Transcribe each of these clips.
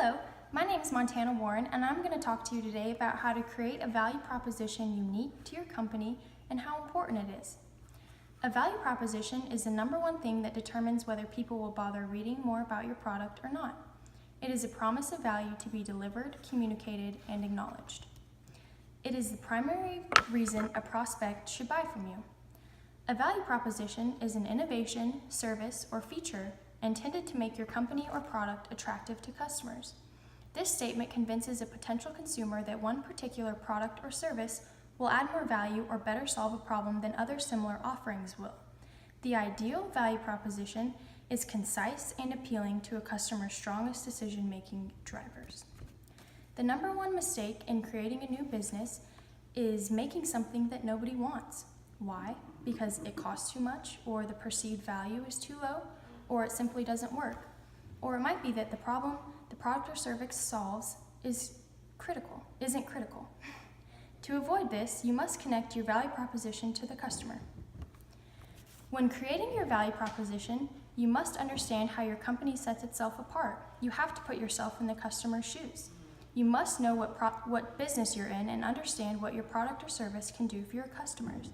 Hello, my name is Montana Warren, and I'm going to talk to you today about how to create a value proposition unique to your company and how important it is. A value proposition is the number one thing that determines whether people will bother reading more about your product or not. It is a promise of value to be delivered, communicated, and acknowledged. It is the primary reason a prospect should buy from you. A value proposition is an innovation, service, or feature intended to make your company or product attractive to customers. This statement convinces a potential consumer that one particular product or service will add more value or better solve a problem than other similar offerings will. The ideal value proposition is concise and appealing to a customer's strongest decision-making drivers. The number one mistake in creating a new business is making something that nobody wants. Why? Because it costs too much, or the perceived value is too low, or it simply doesn't work. Or it might be that the problem the product or service solves isn't critical. To avoid this, you must connect your value proposition to the customer. When creating your value proposition, you must understand how your company sets itself apart. You have to put yourself in the customer's shoes. You must know what business you're in and understand what your product or service can do for your customers.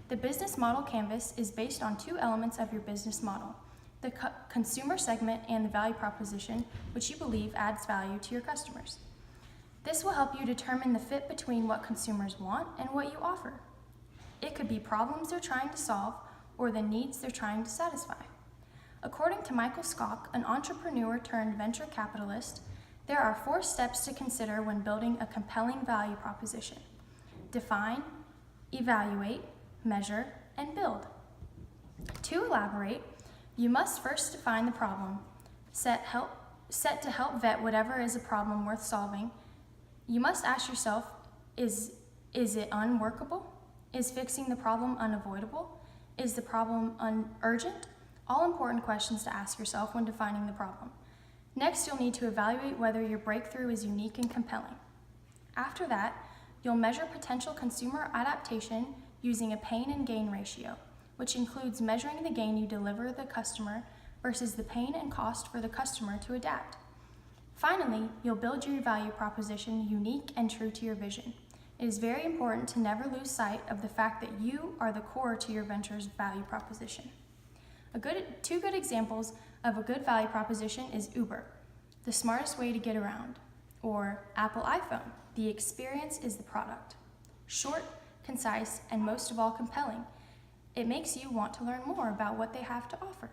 The business model canvas is based on two elements of your business model: the consumer segment and the value proposition, which you believe adds value to your customers. This will help you determine the fit between what consumers want and what you offer. It could be problems they're trying to solve or the needs they're trying to satisfy. According to Michael Skok, an entrepreneur turned venture capitalist, there are 4 steps to consider when building a compelling value proposition: define, evaluate, measure, and build. To elaborate, you must first define the problem, set to help vet whatever is a problem worth solving. You must ask yourself, is it unworkable? Is fixing the problem unavoidable? Is the problem urgent? All important questions to ask yourself when defining the problem. Next, you'll need to evaluate whether your breakthrough is unique and compelling. After that, you'll measure potential consumer adaptation using a pain and gain ratio, which includes measuring the gain you deliver the customer versus the pain and cost for the customer to adapt. Finally, you'll build your value proposition unique and true to your vision. It is very important to never lose sight of the fact that you are the core to your venture's value proposition. Two good examples of a good value proposition is Uber, the smartest way to get around, or Apple iPhone, the experience is the product. Short, concise, and most of all compelling. It makes you want to learn more about what they have to offer.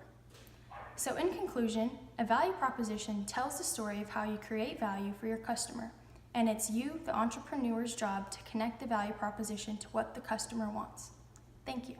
So in conclusion, a value proposition tells the story of how you create value for your customer, and it's you, the entrepreneur's job, to connect the value proposition to what the customer wants. Thank you.